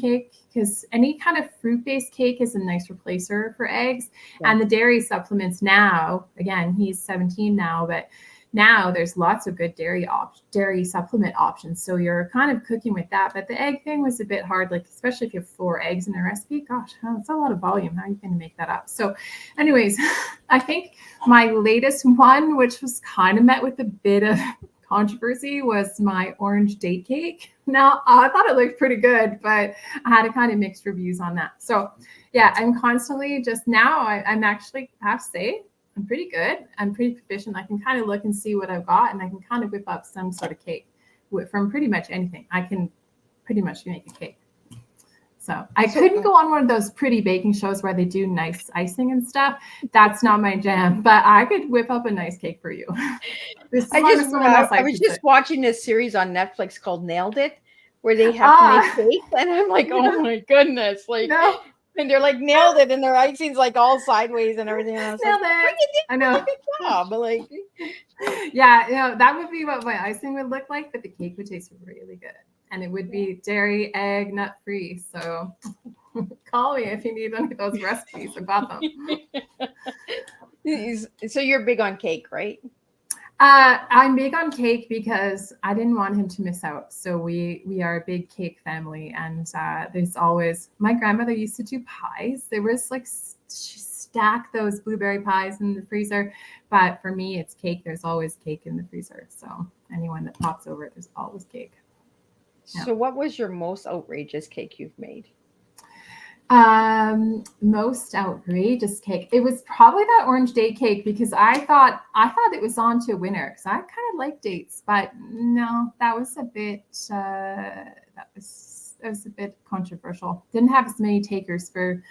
cake, because any kind of fruit-based cake is a nice replacer for eggs. Yeah. And the dairy supplements now, again, he's 17 now, but now there's lots of good dairy supplement options. So you're kind of cooking with that. But the egg thing was a bit hard, especially if you have 4 eggs in a recipe. Gosh, that's a lot of volume. How are you going to make that up? So anyways, I think my latest one, which was kind of met with a bit of controversy, was my orange date cake. Now, I thought it looked pretty good, but I had a kind of mixed reviews on that. So yeah, I'm constantly I'm actually, I have to say, I'm pretty good. I'm pretty proficient. I can kind of look and see what I've got, and I can kind of whip up some sort of cake from pretty much anything. I can pretty much make a cake. So I couldn't go on one of those pretty baking shows where they do nice icing and stuff. That's not my jam, but I could whip up a nice cake for you. I was just watching this series on Netflix called Nailed It, where they have to make cakes, and I'm like, oh my goodness, no. And they're nailed it, and their icing's all sideways and everything. And I was nailed it. I know. Good job. Yeah, that would be what my icing would look like, but the cake would taste really good, and it would be dairy, egg, nut free. So call me if you need any of those recipes. I got them. So you're big on cake, right? I'm big on cake because I didn't want him to miss out. So we are a big cake family, and there's always, my grandmother used to do pies. There was like she stacked those blueberry pies in the freezer, but for me it's cake. There's always cake in the freezer. So anyone that pops over, there's always cake. Yeah. So what was your most outrageous cake you've made? Most outrageous cake. It was probably that orange date cake because I thought it was on to a winner because I kind of like dates, but no, that was a bit a bit controversial. Didn't have as many takers for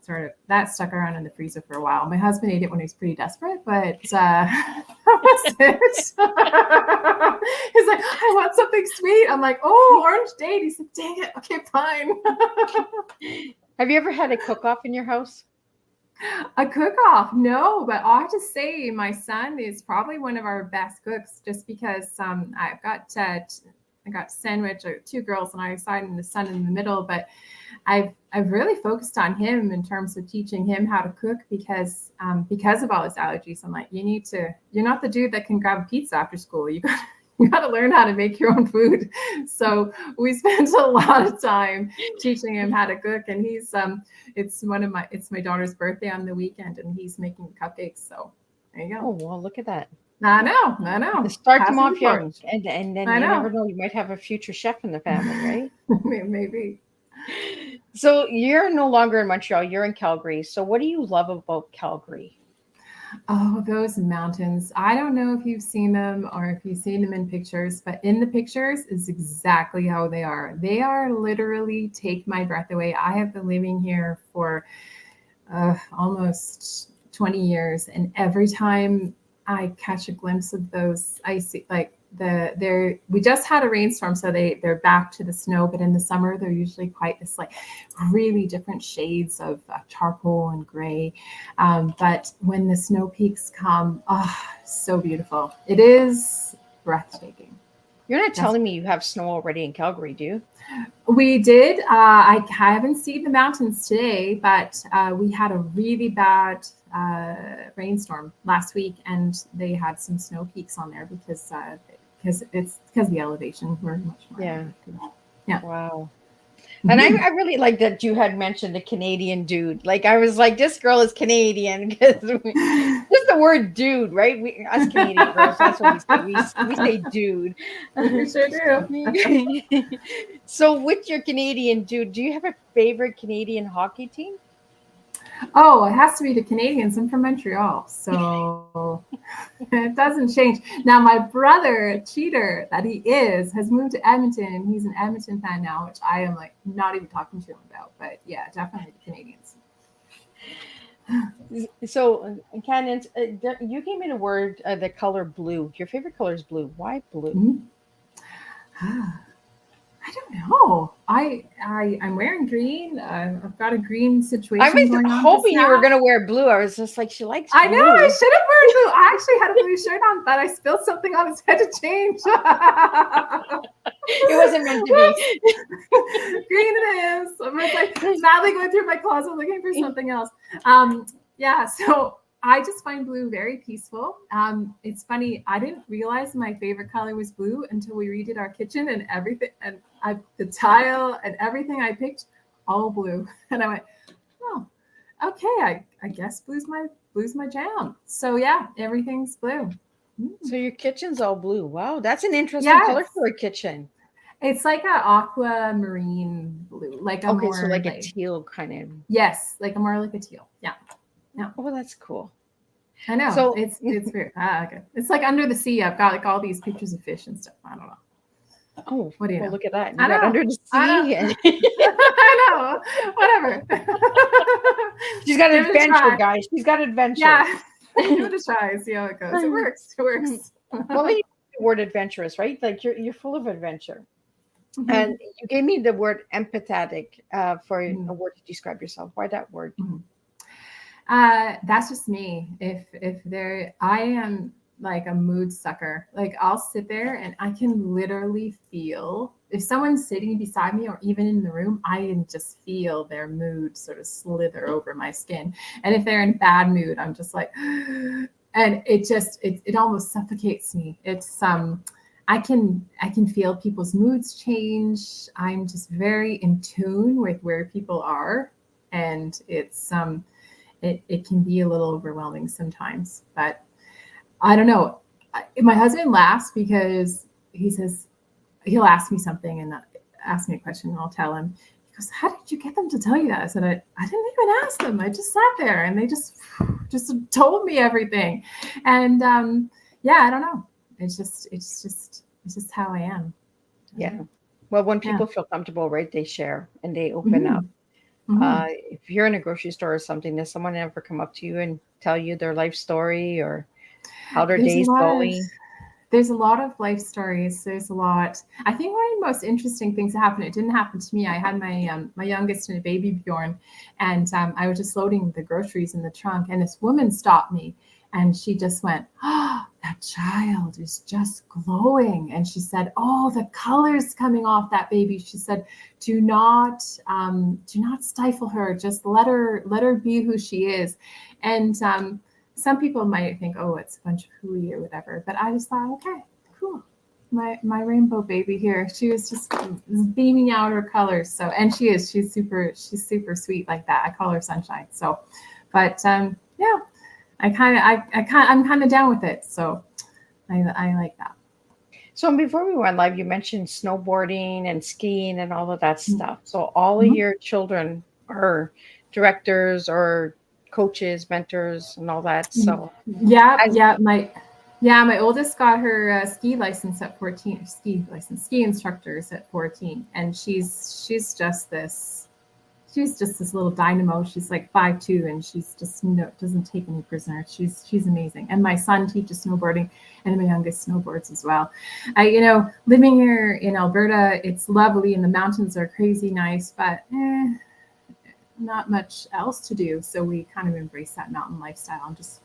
sort of that stuck around in the freezer for a while. My husband ate it when he was pretty desperate, but that was it. He's like, I want something sweet. I'm like, oh, orange date. He said, dang it. Okay, fine. Have you ever had a cook-off in your house? A cook-off? No, but I have to say my son is probably one of our best cooks just because I got sandwich or two girls and I decided the son in the middle, but I've really focused on him in terms of teaching him how to cook because of all his allergies. I'm like, you're not the dude that can grab a pizza after school. You got to learn how to make your own food. So we spent a lot of time teaching him how to cook, and it's my daughter's birthday on the weekend, and he's making cupcakes. So there you go. Oh, well, look at that. I know. Start them off young, and then you never know, you might have a future chef in the family, right? Maybe. So you're no longer in Montreal, you're in Calgary. So what do you love about Calgary? Oh, those mountains. I don't know if you've seen them or if you've seen them in pictures, but in the pictures is exactly how they are. They are literally take my breath away. I have been living here for almost 20 years. And every time I catch a glimpse of those icy, like we just had a rainstorm, so they're back to the snow, but in the summer they're usually quite this like really different shades of charcoal and gray, but when the snow peaks come, so beautiful. It is breathtaking. You're not telling me you have snow already in Calgary, do you? We did. I haven't seen the mountains today, but we had a really bad rainstorm last week, and they had some snow peaks on there because of the elevation. We're much more. Yeah. Wow. And I really like that you had mentioned a Canadian dude. Like I was like, this girl is Canadian because just the word dude, right? Us Canadian girls, that's what we say. We say dude. We sure do. So with your Canadian dude, do you have a favorite Canadian hockey team? Oh, it has to be the Canadians. I'm from Montreal, so it doesn't change. Now, my brother, cheater that he is, has moved to Edmonton. He's an Edmonton fan now, which I am like not even talking to him about. But yeah, definitely the Canadians. So, Candace, you gave me the word, the color blue. Your favorite color is blue. Why blue? Mm-hmm. I don't know. I'm wearing green. I've got a green situation. I was going on hoping you were going to wear blue. I was just like, she likes blue. I know. I should have worn blue. I actually had a blue shirt on, but I spilled something on his head to change. It wasn't meant to be. Green it is. I'm like sadly going through my closet looking for something else. Yeah. So I just find blue very peaceful. It's funny. I didn't realize my favorite color was blue until we redid our kitchen and everything. And the tile and everything I picked, all blue. And I went, oh, okay. I guess blue's my jam. So yeah, everything's blue. So your kitchen's all blue. Wow, that's an interesting color for a kitchen. It's like an aquamarine blue, like a so like a teal kind of. Yes, like more like a teal. Yeah. Yeah. Oh, that's cool. I know. So it's weird. Okay. It's like under the sea. I've got like all these pictures of fish and stuff. I don't know. Oh, what do you know? Look at that. You got know. Under the sea. I know. Whatever. She's got adventure, guys. She's got adventure. Yeah. Give it a try. See how it goes. It works. It works. Well, you use the word adventurous, right? Like you're full of adventure. Mm-hmm. And you gave me the word empathetic for a word to describe yourself. Why that word? Mm-hmm. That's just me. I am like a mood sucker. Like I'll sit there and I can literally feel if someone's sitting beside me or even in the room, I can just feel their mood sort of slither over my skin. And if they're in bad mood, I'm just like, and it almost suffocates me. It's I can feel people's moods change. I'm just very in tune with where people are, and it's it can be a little overwhelming sometimes. But I don't know. My husband laughs because he says he'll ask me something and ask me a question, and I'll tell him. He goes, "How did you get them to tell you that?" I said, I didn't even ask them. I just sat there and they just told me everything. And yeah, I don't know. It's just how I am. Yeah. Well, when Yeah. people feel comfortable, right, they share and they open up. Mhm. If you're in a grocery store or something, does someone ever come up to you and tell you their life story or how their There's a day's lot of going? there's a lot of life stories. There's a lot. I think one of the most interesting things that happened. It didn't happen to me. I had my youngest and a baby Bjorn, and I was just loading the groceries in the trunk, and this woman stopped me, and she just went, "Oh, that child is just glowing," and she said, "Oh, the colors coming off that baby." She said, "Do not stifle her. Just let her be who she is," and some people might think, oh, it's a bunch of hooey or whatever, but I just thought, okay, cool. My rainbow baby here. She was just beaming out her colors. So, and she's super sweet like that. I call her Sunshine. So, but yeah, I'm kind of down with it. So I like that. So before we went live, you mentioned snowboarding and skiing and all of that Mm-hmm. stuff. So all of your children are directors or coaches, mentors, and all that. So Yeah, as my oldest got her ski license at 14. Ski instructors at 14, and she's just this little dynamo. She's like 5'2", and she's just doesn't take any prisoners. She's amazing. And my son teaches snowboarding, and my youngest snowboards as well. Living here in Alberta, it's lovely, and the mountains are crazy nice, but not much else to do. So we kind of embrace that mountain lifestyle and just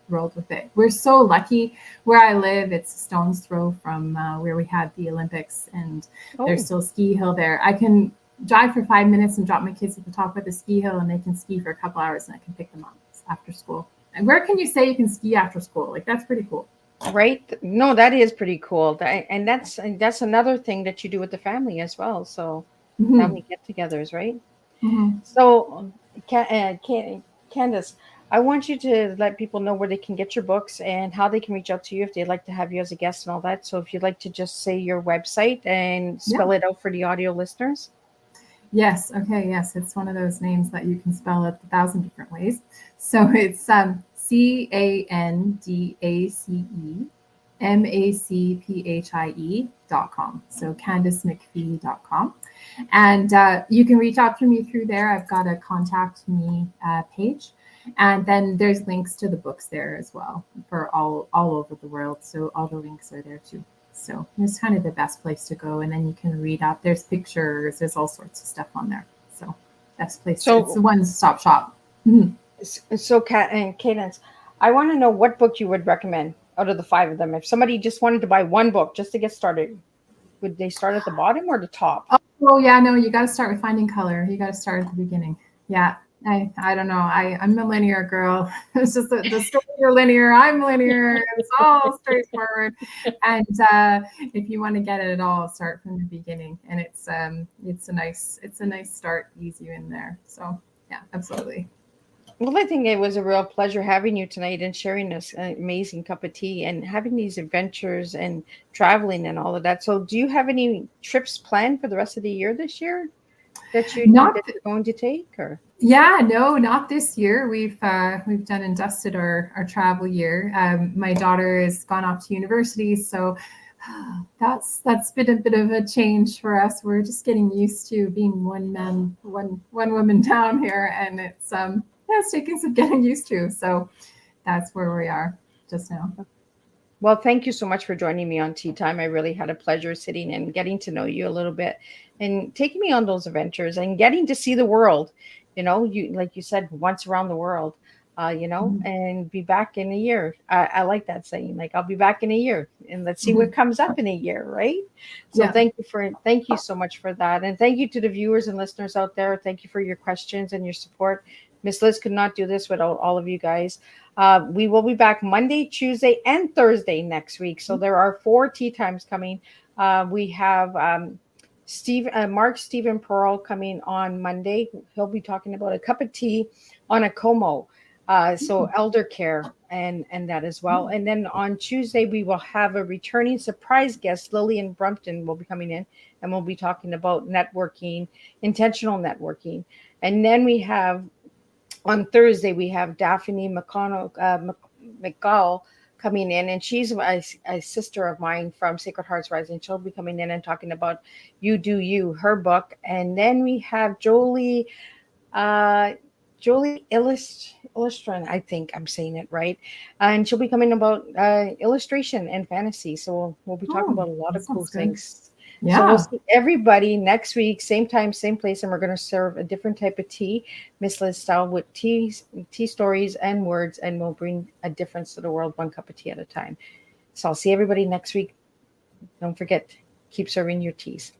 rolled with it. We're so lucky where I live. It's a stone's throw from where we had the Olympics, and there's still a ski hill there. I can drive for 5 minutes and drop my kids at the top of the ski hill, and they can ski for a couple hours, and I can pick them up after school. And where can you say you can ski after school? Like, that's pretty cool. right? No, that is pretty cool. And that's another thing that you do with the family as well. So family get-togethers, right? Mm-hmm. So, Candace, I want you to let people know where they can get your books and how they can reach out to you if they'd like to have you as a guest and all that. So, if you'd like to just say your website and spell it out for the audio listeners. Yes. Okay. Yes. It's one of those names that you can spell it 1,000 different ways. So it's CandaceMacPhie.com. So CandaceMacPhie.com. And you can reach out to me through there. I've got a contact me page. And then there's links to the books there as well for all over the world. So all the links are there too. So it's kind of the best place to go. And then you can read up. There's pictures. There's all sorts of stuff on there. So best place. So it's a one-stop shop. So, Cadence, I want to know what book you would recommend out of the 5 of them. If somebody just wanted to buy one book just to get started, would they start at the bottom or the top? Oh yeah, no, you got to start with Finding Color. You got to start at the beginning. Yeah. I don't know. I'm a linear girl. It's just the stories are linear. I'm linear. It's all straightforward. And if you want to get it at all, start from the beginning. And it's a nice start, ease you in there. So yeah, absolutely. Well, I think it was a real pleasure having you tonight and sharing this amazing cup of tea and having these adventures and traveling and all of that. So, do you have any trips planned for the rest of the year this year that you're going to take, or? Yeah, no, not this year. We've done and dusted our travel year. My daughter has gone off to university, so that's been a bit of a change for us. We're just getting used to being one woman down here, and it's taking some getting used to. So that's where we are just now. Well, thank you so much for joining me on Tea Time. I really had a pleasure sitting and getting to know you a little bit and taking me on those adventures and getting to see the world. You like you said, once around the world, and be back in a year. I like that saying, like, I'll be back in a year and let's see what comes up in a year, right? So Yeah. Thank you so much for that. And thank you to the viewers and listeners out there. Thank you for your questions and your support. Miss Liz could not do this without all of you guys. We will be back Monday, Tuesday, and Thursday next week. So there are 4 tea times coming. We have Mark Stephen Pearl coming on Monday. He'll be talking about a cup of tea on a como. So elder care and that as well. And then on Tuesday, we will have a returning surprise guest. Lillian Brumpton will be coming in, and we'll be talking about networking, intentional networking. And then we have on Thursday, we have Daphne McCall coming in, and she's a sister of mine from Sacred Hearts Rising. She'll be coming in and talking about You Do You, her book. And then we have Jolie Illustron, I think I'm saying it right. And she'll be coming about illustration and fantasy. So we'll be talking about a lot of cool things. Yeah. So we'll see everybody next week, same time, same place, and we're going to serve a different type of tea, Miss Liz style, with tea stories and words, and we'll bring a difference to the world, one cup of tea at a time. So I'll see everybody next week. Don't forget, keep serving your teas.